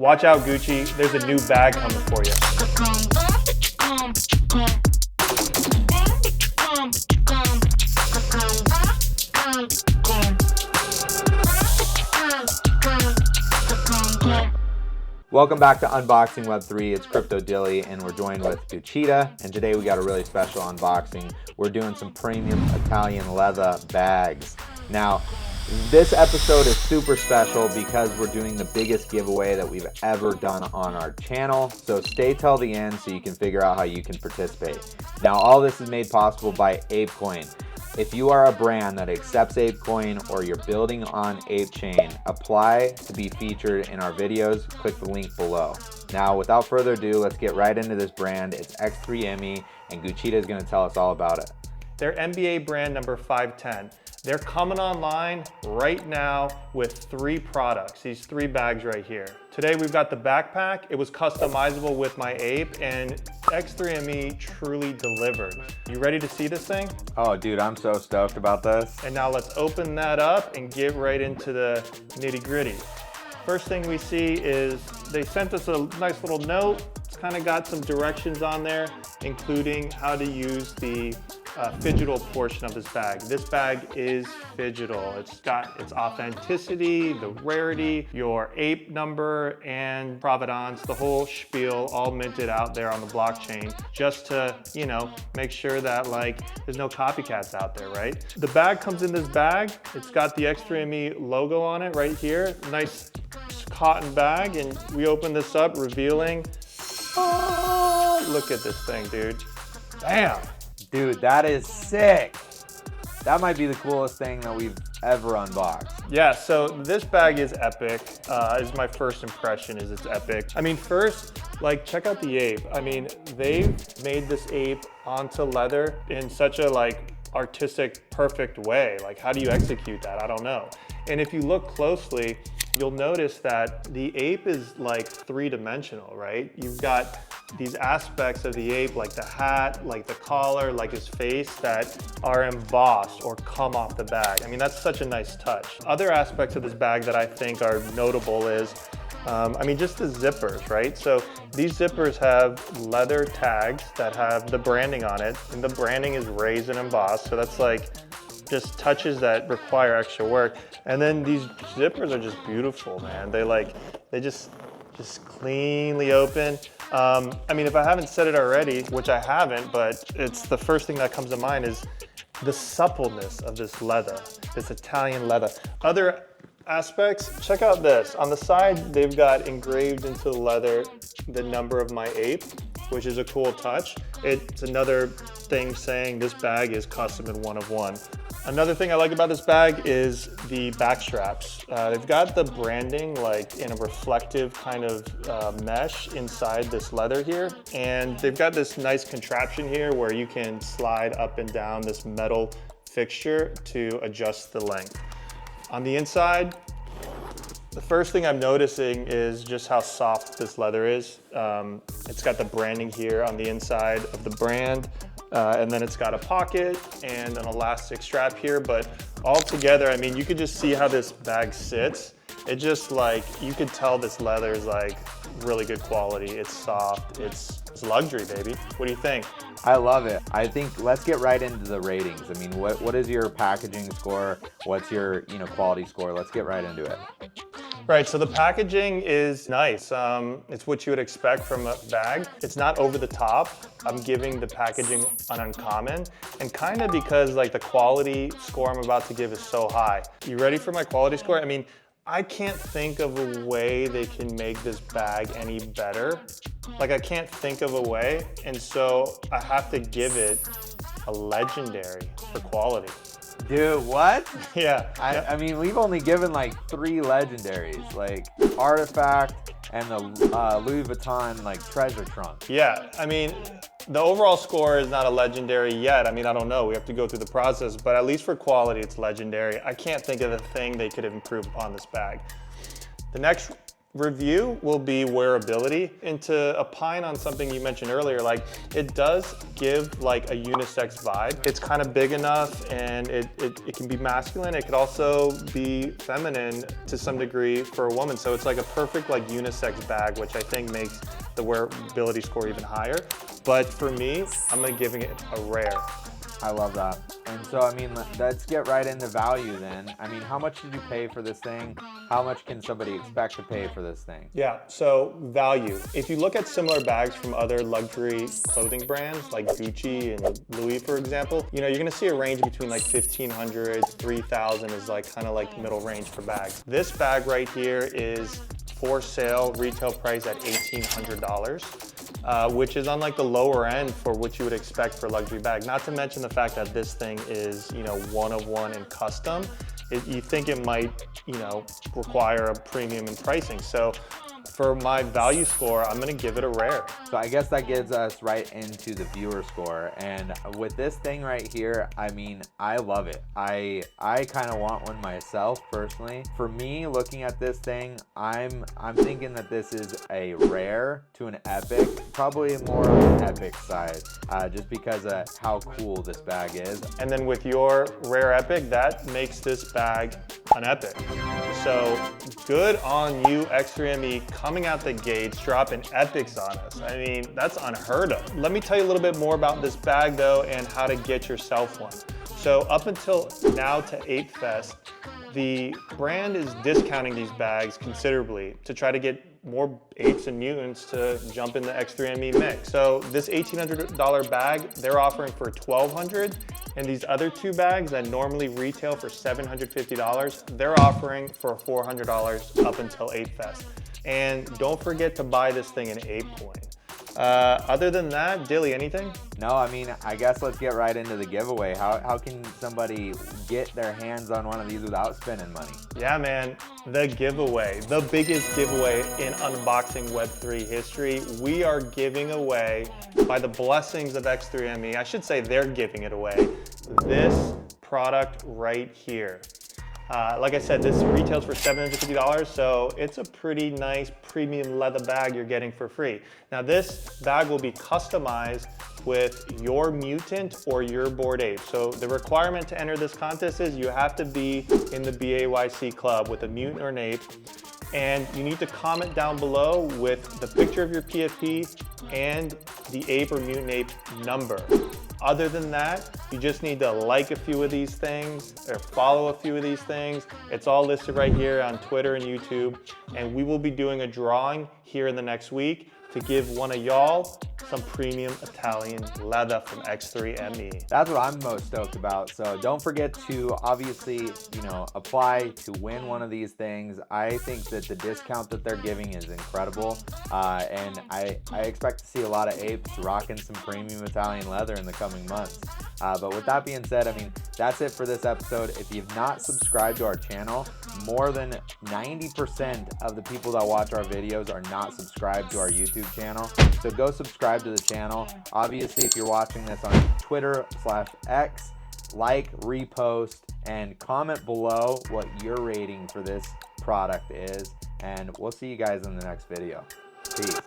Watch out, Gucci. There's a new bag coming for you. Welcome back to Unboxing Web3. It's Cryptodilly and we're joined with Guccheetah, and today we got a really special unboxing. We're doing some premium Italian leather bags. Now, this episode is super special because we're doing the biggest giveaway that we've ever done on our channel. So stay till the end so you can figure out how you can participate. Now, all this is made possible by Apecoin. If you are a brand that accepts Apecoin or you're building on ApeChain, apply to be featured in our videos. Click the link below. Now, without further ado, let's get right into this brand. It's X3ME, and Guccheetah is going to tell us all about it. They're NBA brand number 510. They're coming online right now with 3 products, these 3 bags right here. Today we've got the backpack. It was customizable with my Ape, and X3ME truly delivered. You ready to see this thing? Oh, dude, I'm so stoked about this. And now let's open that up and get right into the nitty gritty. First thing we see is they sent us a nice little note. It's kind of got some directions on there, including how to use the phygital portion of this bag. This bag is phygital. It's got its authenticity, the rarity, your ape number, and provenance, the whole spiel all minted out there on the blockchain just to, you know, make sure that like there's no copycats out there, right? The bag comes in this bag. It's got the X3ME logo on it right here. Nice cotton bag, and we open this up, revealing, oh, look at this thing, dude. Bam! Dude, that is sick. That might be the coolest thing that we've ever unboxed. Yeah, so this bag is epic. Is my first impression, is it's epic. I mean, first, like, check out the ape. I mean, they've made this ape onto leather in such a like artistic, perfect way. Like, how do you execute that? I don't know. And if you look closely, you'll notice that the ape is like 3-dimensional, right? You've got these aspects of the ape, like the hat, like the collar, like his face, that are embossed or come off the bag. I mean, that's such a nice touch. Other aspects of this bag that I think are notable is, I mean, just the zippers, right? So these zippers have leather tags that have the branding on it, and the branding is raised and embossed. So that's like just touches that require extra work. And then these zippers are just beautiful, man. They just cleanly open. I mean, if I haven't said it already, which I haven't, but it's the first thing that comes to mind, is the suppleness of this leather, this Italian leather. Other aspects, check out this. On the side, they've got engraved into the leather the number of my ape, which is a cool touch. It's another thing saying this bag is custom and one of one. Another thing I like about this bag is the back straps. They've got the branding like in a reflective kind of mesh inside this leather here. And they've got this nice contraption here where you can slide up and down this metal fixture to adjust the length. On the inside, the first thing I'm noticing is just how soft this leather is. It's got the branding here on the inside of the brand. And then it's got a pocket and an elastic strap here, but all together, I mean, you could just see how this bag sits. It just like, you could tell this leather is like really good quality. It's soft, it's luxury, baby. What do you think? I love it. I think let's get right into the ratings. I mean, what is your packaging score? What's your, quality score? Let's get right into it. Right, so the packaging is nice. It's what you would expect from a bag. It's not over the top. I'm giving the packaging an uncommon, and kind of because like the quality score I'm about to give is so high. You ready for my quality score? I mean, I can't think of a way they can make this bag any better. Like, I can't think of a way, and so I have to give it a legendary for quality. Dude, what? Yeah. I mean, we've only given like 3 legendaries, like Artifact and the Louis Vuitton like treasure trunk. Yeah, I mean, the overall score is not a legendary yet. I mean, I don't know, we have to go through the process, but at least for quality, it's legendary. I can't think of a thing they could have improved on this bag. The next review will be wearability. And to opine on something you mentioned earlier, like it does give like a unisex vibe. It's kind of big enough and it can be masculine. It could also be feminine to some degree for a woman. So it's like a perfect like unisex bag, which I think makes the wearability score even higher. But for me, I'm gonna giving it a rare. I love that. And so, I mean, let's get right into value then. I mean, how much did you pay for this thing? How much can somebody expect to pay for this thing? Yeah, so value. If you look at similar bags from other luxury clothing brands like Gucci and Louis, for example, you know, you're gonna see a range between like 1,500, 3,000 is like kind of like middle range for bags. This bag right here is for sale, retail price at $1,800. Which is on like the lower end for what you would expect for a luxury bag. Not to mention the fact that this thing is, you know, one of one and custom. You think it might, you know, require a premium in pricing. So for my value score, I'm gonna give it a rare. So I guess that gets us right into the viewer score. And with this thing right here, I mean, I love it. I kind of want one myself personally. For me, looking at this thing, I'm thinking that this is a rare to an epic, probably more on the epic side, just because of how cool this bag is. And then with your rare epic, that makes this bag an epic. So good on you, X3ME, coming out the gates, dropping epics on us. I mean, that's unheard of. Let me tell you a little bit more about this bag though and how to get yourself one. So up until now to Apefest, the brand is discounting these bags considerably to try to get more apes and mutants to jump in the X3ME mix. So this $1,800 bag, they're offering for $1,200, and these other two bags that normally retail for $750, they're offering for $400 up until Apefest. And don't forget to buy this thing in Apecoin. Other than that, Dilly, anything? No, I mean, I guess let's get right into the giveaway. How can somebody get their hands on one of these without spending money? Yeah, man, the giveaway, the biggest giveaway in unboxing Web3 history. We are giving away, by the blessings of X3ME, I should say they're giving it away, this product right here. Like I said, this retails for $750, so it's a pretty nice premium leather bag you're getting for free. Now this bag will be customized with your mutant or your Bored Ape. So the requirement to enter this contest is you have to be in the BAYC club with a mutant or an ape, and you need to comment down below with the picture of your PFP and the ape or mutant ape number. Other than that, you just need to like a few of these things or follow a few of these things. It's all listed right here on Twitter and YouTube. And we will be doing a drawing here in the next week to give one of y'all some premium Italian leather from X3ME. That's what I'm most stoked about. So don't forget to obviously, you know, apply to win one of these things. I think that the discount that they're giving is incredible. And I expect to see a lot of apes rocking some premium Italian leather in the coming months. But with that being said, I mean, that's it for this episode. If you've not subscribed to our channel, more than 90% of the people that watch our videos are not subscribed to our YouTube channel. So go subscribe to the channel. Obviously, if you're watching this on Twitter/X, like, repost, and comment below what your rating for this product is. And we'll see you guys in the next video. Peace.